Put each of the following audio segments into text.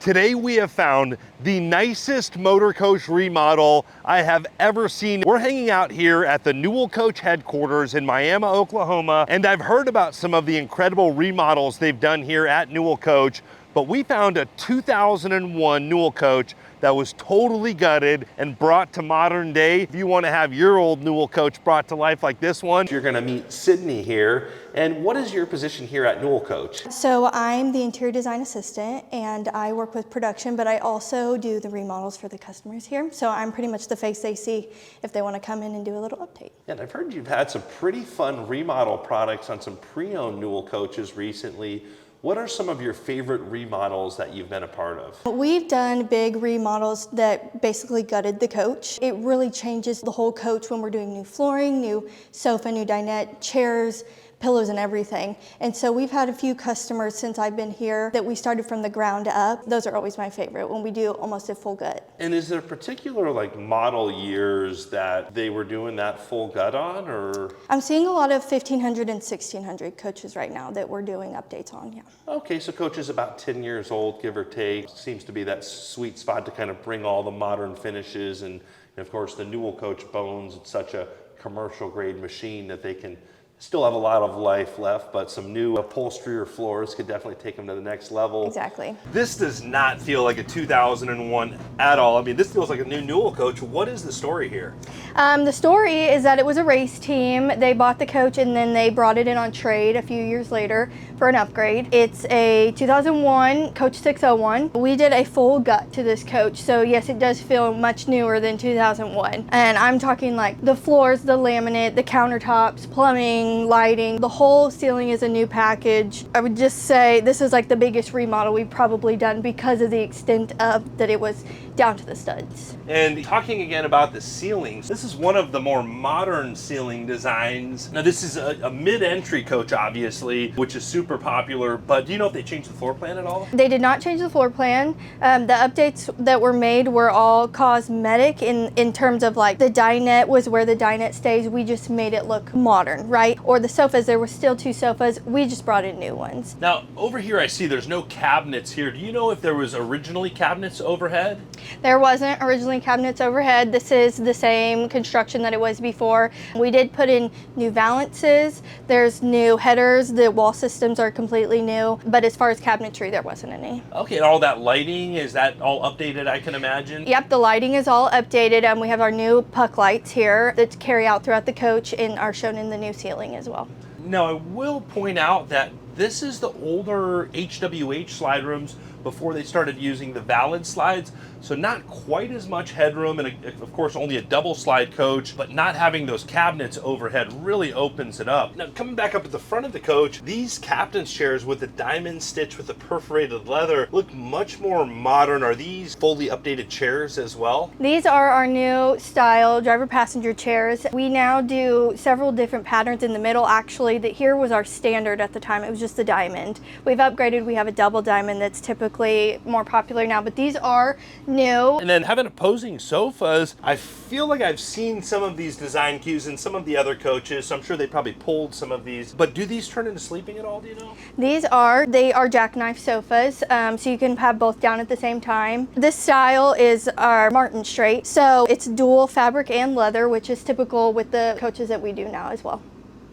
Today we have found the nicest motor coach remodel I have ever seen. We're hanging out here at the Newell Coach headquarters in Miami, Oklahoma, and I've heard about some of the incredible remodels they've done here at Newell Coach, but we found a 2001 Newell Coach that was totally gutted and brought to modern day. If you want to have your old Newell Coach brought to life like this one, you're going to meet Sydney here. And what is your position here at Newell Coach? So I'm the interior design assistant and I work with production, but I also do the remodels for the customers here. So I'm pretty much the face they see if they want to come in and do a little update. And I've heard you've had some pretty fun remodel products on some pre-owned Newell Coaches recently. What are some of your favorite remodels that you've been a part of? We've done big remodels that basically gutted the coach. It really changes the whole coach when we're doing new flooring, new sofa, new dinette, chairs, pillows and everything. And so we've had a few customers since I've been here that we started from the ground up. Those are always my favorite when we do almost a full gut. And is there particular model years that they were doing that full gut on, or? I'm seeing a lot of 1500 and 1600 coaches right now that we're doing updates on, yeah. Okay, so Coach is about 10 years old, give or take. Seems to be that sweet spot to kind of bring all the modern finishes. And of course the Newell Coach bones, it's such a commercial grade machine that they can still have a lot of life left, but some new upholstery or floors could definitely take them to the next level. Exactly. This does not feel like a 2001 at all. I mean, this feels like a new Newell Coach. What is the story here? The story is that it was a race team. They bought the coach and then they brought it in on trade a few years later for an upgrade. It's a 2001 Coach 601. We did a full gut to this coach, so yes, it does feel much newer than 2001. And I'm talking like the floors, the laminate, the countertops, plumbing, lighting, the whole ceiling is a new package. I would just say this is like the biggest remodel we've probably done because of the extent of that it was down to the studs. And talking again about the ceilings, this is one of the more modern ceiling designs. Now this is a mid-entry coach, obviously, which is super popular, but do you know if they changed the floor plan at all? They did not change the floor plan. The updates that were made were all cosmetic in terms of like the dinette was where the dinette stays. We just made it look modern, right? Or the sofas, there were still two sofas. We just brought in new ones. Now over here I see there's no cabinets here. Do you know if there was originally cabinets overhead? There wasn't originally cabinets overhead. This is the same construction that it was before. We did put in new valances. There's new headers. The wall systems are completely new. But as far as cabinetry, there wasn't any. Okay, and all that lighting, is that all updated, I can imagine? Yep, the lighting is all updated. And we have our new puck lights here that carry out throughout the coach and are shown in the new ceiling as well. Now I will point out that this is the older HWH slide rooms before they started using the valid slides. So not quite as much headroom, and of course only a double slide coach, but not having those cabinets overhead really opens it up. Now coming back up to the front of the coach, these captain's chairs with the diamond stitch with the perforated leather look much more modern. Are these fully updated chairs as well? These are our new style driver passenger chairs. We now do several different patterns in the middle. Actually, that here was our standard at the time. It was just the diamond. We've upgraded. We have a double diamond that's typically more popular now, but these are new. And then having opposing sofas, I feel like I've seen some of these design cues in some of the other coaches, so I'm sure they probably pulled some of these. But do these turn into sleeping at all, do you know? They are jackknife sofas, so you can have both down at the same time. This style is our Martin Straight, so it's dual fabric and leather, which is typical with the coaches that we do now as well.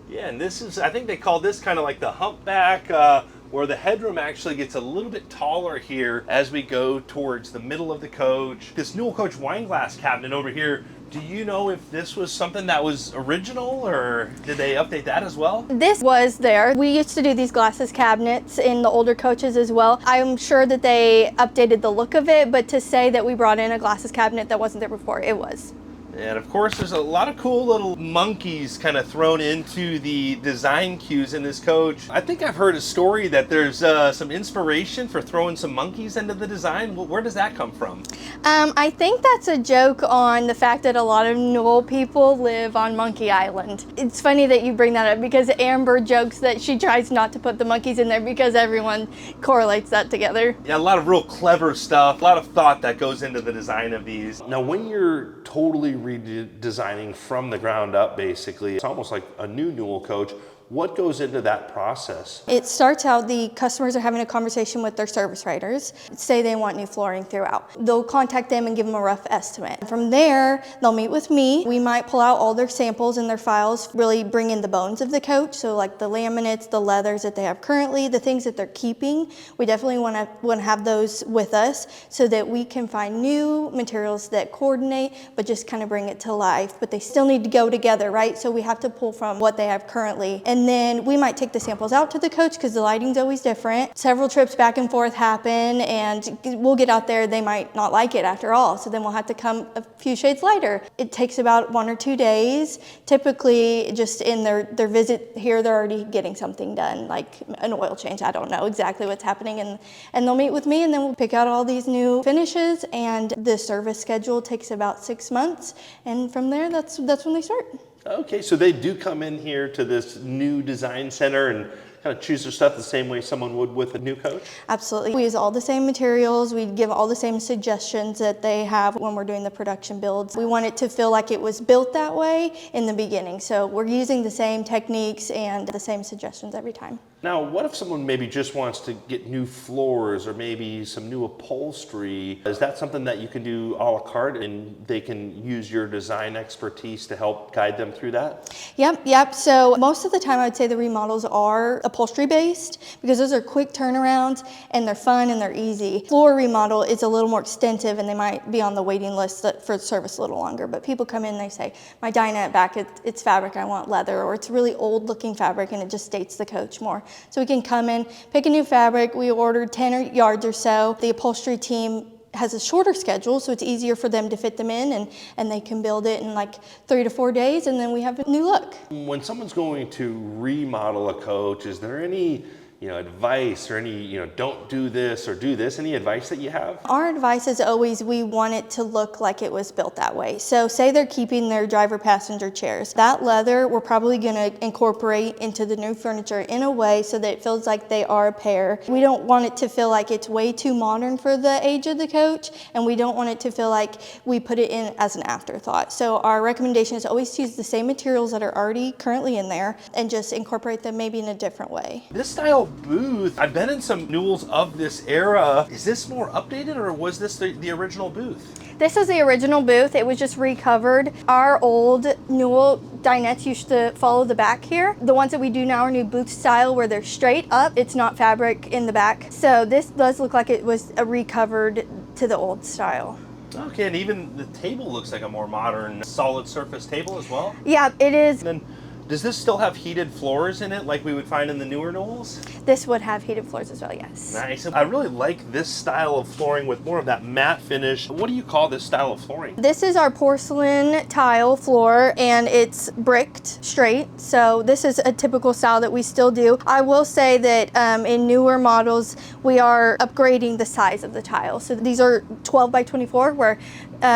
Yeah, and this is, I think they call this kind of like the humpback, where the headroom actually gets a little bit taller here as we go towards the middle of the coach. This Newell Coach wine glass cabinet over here, do you know if this was something that was original, or did they update that as well? This was there. We used to do these glasses cabinets in the older coaches as well. I'm sure that they updated the look of it, but to say that we brought in a glasses cabinet that wasn't there before, it was. And of course, there's a lot of cool little monkeys kind of thrown into the design cues in this coach. I think I've heard a story that there's some inspiration for throwing some monkeys into the design. Well, where does that come from? I think that's a joke on the fact that a lot of Newell people live on Monkey Island. It's funny that you bring that up because Amber jokes that she tries not to put the monkeys in there because everyone correlates that together. Yeah, a lot of real clever stuff, a lot of thought that goes into the design of these. Now, when you're totally redesigning from the ground up, basically, it's almost like a new Newell coach. What goes into that process? It starts out, the customers are having a conversation with their service writers, say they want new flooring throughout. They'll contact them and give them a rough estimate. From there, they'll meet with me. We might pull out all their samples and their files, really bring in the bones of the coach. So like the laminates, the leathers that they have currently, the things that they're keeping. We definitely want to have those with us so that we can find new materials that coordinate, but just kind of bring it to life. But they still need to go together, right? So we have to pull from what they have currently. And then we might take the samples out to the coach because the lighting's always different. Several trips back and forth happen and we'll get out there, they might not like it after all. So then we'll have to come a few shades lighter. It takes about 1 or 2 days. Typically just in their visit here, they're already getting something done, like an oil change. I don't know exactly what's happening. And they'll meet with me and then we'll pick out all these new finishes, and the service schedule takes about 6 months. And from there, that's when they start. Okay, so they do come in here to this new design center and kind of choose their stuff the same way someone would with a new coach? Absolutely. We use all the same materials. We give all the same suggestions that they have when we're doing the production builds. We want it to feel like it was built that way in the beginning. So we're using the same techniques and the same suggestions every time. Now, what if someone maybe just wants to get new floors or maybe some new upholstery? Is that something that you can do a la carte and they can use your design expertise to help guide them through that? Yep. So most of the time I would say the remodels are upholstery based because those are quick turnarounds and they're fun and they're easy. Floor remodel is a little more extensive and they might be on the waiting list for service a little longer. But people come in and they say, my dinette back, it's fabric, I want leather, or it's really old looking fabric and it just dates the coach more. So we can come in, pick a new fabric. We ordered 10 yards or so. The upholstery team has a shorter schedule, so it's easier for them to fit them in, and they can build it in like 3 to 4 days, and then we have a new look. When someone's going to remodel a coach, is there any advice or any, don't do this or do this, any advice that you have? Our advice is always we want it to look like it was built that way. So say they're keeping their driver passenger chairs. That leather we're probably gonna incorporate into the new furniture in a way so that it feels like they are a pair. We don't want it to feel like it's way too modern for the age of the coach, and we don't want it to feel like we put it in as an afterthought. So our recommendation is always to use the same materials that are already currently in there and just incorporate them maybe in a different way. This style booth, I've been in some Newells of this era. Is this more updated or was this the original booth? This is the original booth. It was just recovered. Our old Newell dinettes used to follow the back here. The ones that we do now are new booth style where they're straight up. It's not fabric in the back. So this does look like it was recovered to the old style. Okay, and even the table looks like a more modern solid surface table as well? Yeah, it is. And then, does this still have heated floors in it like we would find in the newer Newells? This would have heated floors as well, yes. Nice. I really like this style of flooring with more of that matte finish. What do you call this style of flooring? This is our porcelain tile floor and it's bricked straight. So this is a typical style that we still do. I will say that in newer models, we are upgrading the size of the tile. So these are 12 by 24, where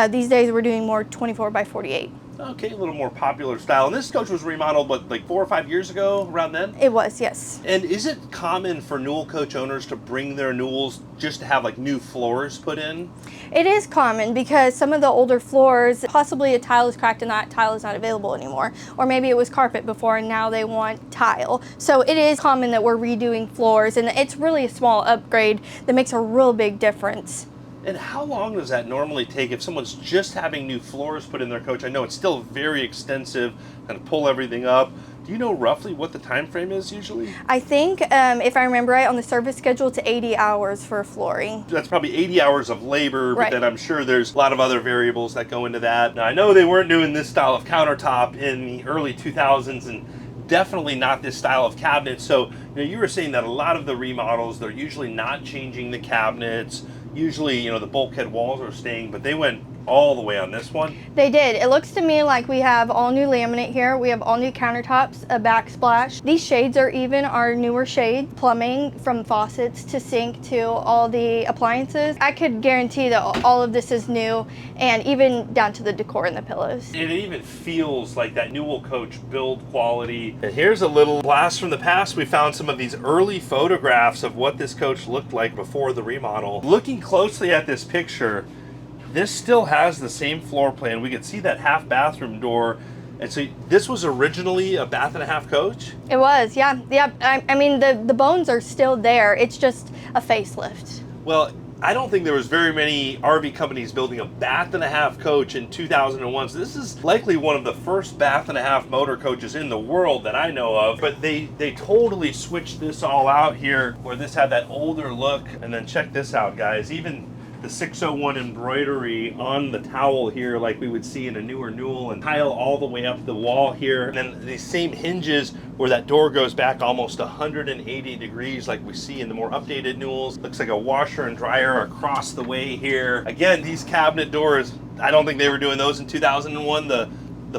these days we're doing more 24 by 48. Okay, a little more popular style. And this coach was remodeled, what, like 4 or 5 years ago, around then? It was, yes. And is it common for Newell coach owners to bring their Newells just to have like new floors put in? It is common because some of the older floors, possibly a tile is cracked and that tile is not available anymore. Or maybe it was carpet before and now they want tile. So it is common that we're redoing floors, and it's really a small upgrade that makes a real big difference. And how long does that normally take if someone's just having new floors put in their coach? I know it's still very extensive, kind of pull everything up. Do you know roughly what the time frame is usually? I think, if I remember right, on the service schedule, it's 80 hours for flooring. That's probably 80 hours of labor, but right. Then I'm sure there's a lot of other variables that go into that. Now, I know they weren't doing this style of countertop in the early 2000s, and definitely not this style of cabinet. So, you were saying that a lot of the remodels, they're usually not changing the cabinets. Usually, the bulkhead walls are staying, but they went all the way on this one. They did. It looks to me like we have all new laminate here. We have all new countertops, a backsplash. These shades are even our newer shade. Plumbing, from faucets to sink to all the appliances. I could guarantee that all of this is new, and even down to the decor and the pillows. It even feels like that Newell coach build quality. And here's a little blast from the past. We found some of these early photographs of what this coach looked like before the remodel. Looking closely at this picture, this still has the same floor plan. We could see that half bathroom door. And so this was originally a bath and a half coach? It was, yeah. I mean, the bones are still there. It's just a facelift. Well, I don't think there was very many RV companies building a bath and a half coach in 2001. So this is likely one of the first bath and a half motor coaches in the world that I know of. But they totally switched this all out here, where this had that older look. And then check this out, guys. Even the 601 embroidery on the towel here, like we would see in a newer Newell, and tile all the way up the wall here. And then these same hinges where that door goes back almost 180 degrees like we see in the more updated Newells. Looks like a washer and dryer across the way here. Again, these cabinet doors, I don't think they were doing those in 2001, the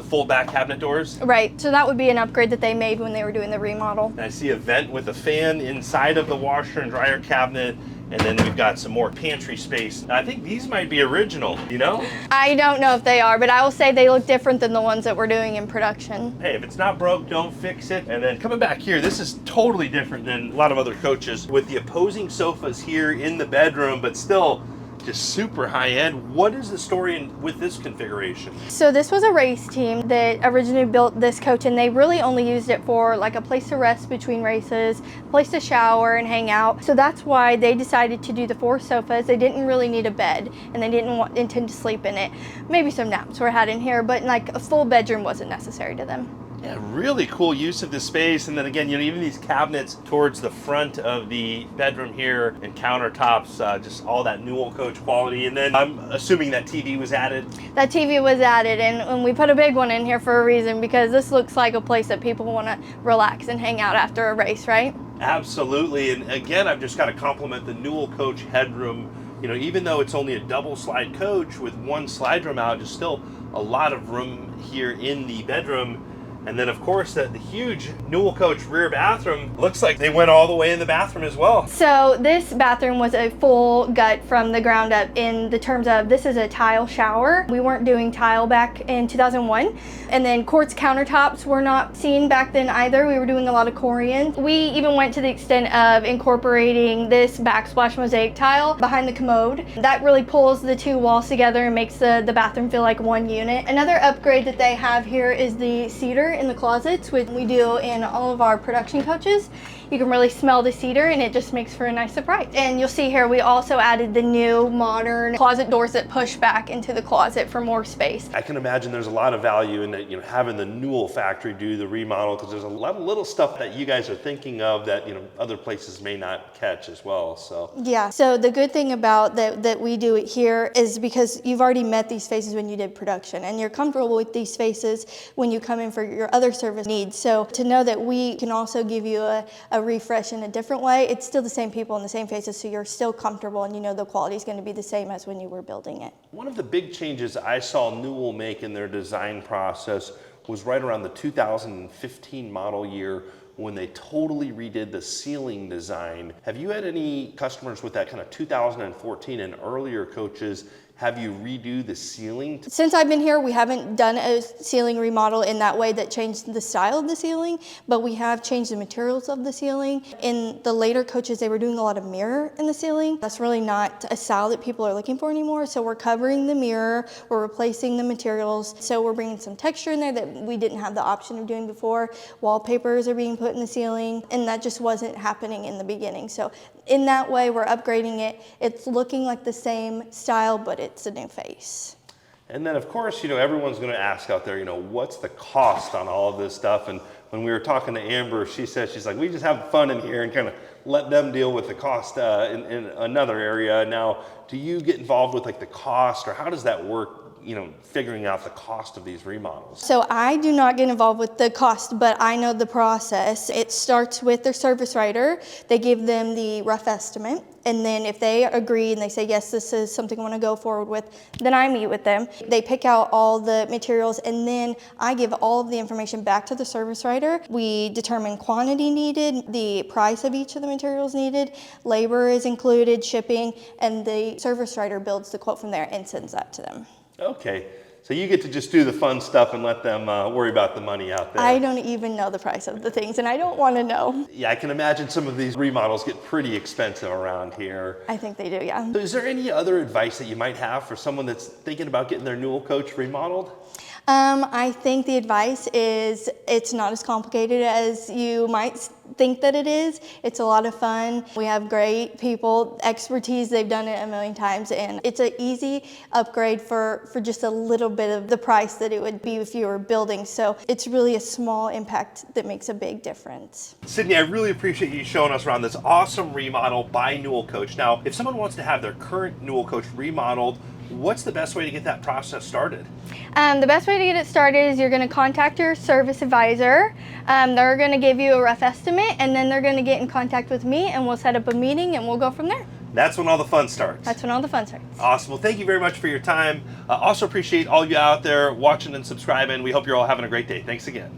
full back cabinet doors. Right, so that would be an upgrade that they made when they were doing the remodel. And I see a vent with a fan inside of the washer and dryer cabinet. And then we've got some more pantry space. I think these might be original, you know? I don't know if they are, but I will say they look different than the ones that we're doing in production. Hey, if it's not broke, don't fix it. And then coming back here, this is totally different than a lot of other coaches, with the opposing sofas here in the bedroom, but still just super high end. What is the story with this configuration? So this was a race team that originally built this coach, and they really only used it for like a place to rest between races, a place to shower and hang out. So that's why they decided to do the 4 sofas. They didn't really need a bed, and they didn't intend to sleep in it. Maybe some naps were had in here, but like a full bedroom wasn't necessary to them. Yeah, really cool use of the space. And then again, you know, even these cabinets towards the front of the bedroom here and countertops, just all that Newell coach quality. And then I'm assuming that TV was added. That TV was added, and we put a big one in here for a reason, because this looks like a place that people want to relax and hang out after a race, right? Absolutely. And again, I've just got to compliment the Newell coach headroom. You know, even though it's only a double slide coach with 1 slide room out, there's still a lot of room here in the bedroom. And then of course the huge Newell coach rear bathroom, looks like they went all the way in the bathroom as well. So this bathroom was a full gut from the ground up, in the terms of this is a tile shower. We weren't doing tile back in 2001. And then quartz countertops were not seen back then either. We were doing a lot of Corian. We even went to the extent of incorporating this backsplash mosaic tile behind the commode. That really pulls the 2 walls together and makes the bathroom feel like one unit. Another upgrade that they have here is the cedar in the closets, which we do in all of our production coaches. You can really smell the cedar, and it just makes for a nice surprise. And you'll see here we also added the new modern closet doors that push back into the closet for more space. I can imagine there's a lot of value in that, you know, having the Newell factory do the remodel, because there's a lot of little stuff that you guys are thinking of that, you know, other places may not catch as well. So yeah, so the good thing about that we do it here is because you've already met these faces when you did production, and you're comfortable with these faces when you come in for your other service needs. So to know that we can also give you a refresh in a different way, it's still the same people and the same faces, so you're still comfortable and you know the quality is going to be the same as when you were building it. one of the big changes I saw Newell make in their design process was right around the 2015 model year, when they totally redid the ceiling design. Have you had any customers with that kind of 2014 and earlier coaches have you redo the ceiling? Since I've been here, we haven't done a ceiling remodel in that way that changed the style of the ceiling, but we have changed the materials of the ceiling. In the later coaches, they were doing a lot of mirror in the ceiling. That's really not a style that people are looking for anymore. So we're covering the mirror, we're replacing the materials. So we're bringing some texture in there that we didn't have the option of doing before. Wallpapers are being put in the ceiling, and that just wasn't happening in the beginning. So in that way, we're upgrading it. It's looking like the same style, but it's a new face. And then of course, you know, everyone's going to ask out there, you know, what's the cost on all of this stuff? And when we were talking to Amber, she said, she's like, we just have fun in here and kind of let them deal with the cost in another area. Now, do you get involved with like the cost, or how does that work, you know, figuring out the cost of these remodels? So I do not get involved with the cost, but I know the process. It starts with their service writer. They give them the rough estimate, and then if they agree and they say, yes, this is something I want to go forward with, then I meet with them. They pick out all the materials, and then I give all of the information back to the service writer. We determine quantity needed, the price of each of the materials needed, labor is included, shipping, and the service writer builds the quote from there and sends that to them. Okay, so you get to just do the fun stuff and let them worry about the money out there. I don't even know the price of the things, and I don't want to know. Yeah, I can imagine some of these remodels get pretty expensive around here. I think they do, yeah. So is there any other advice that you might have for someone that's thinking about getting their Newell coach remodeled? I think the advice is it's not as complicated as you might think that it is. It's a lot of fun. We have great people, expertise, they've done it a million times, and it's an easy upgrade for just a little bit of the price that it would be if you were building. So it's really a small impact that makes a big difference. Sydney, I really appreciate you showing us around this awesome remodel by Newell Coach. Now, if someone wants to have their current Newell Coach remodeled, what's the best way to get that process started? The best way to get it started is you're going to contact your service advisor. They're going to give you a rough estimate, and then they're going to get in contact with me, and we'll set up a meeting, and we'll go from there. That's when all the fun starts. That's when all the fun starts. Awesome. Well, thank you very much for your time. Also appreciate all you out there watching and subscribing. We hope you're all having a great day. Thanks again.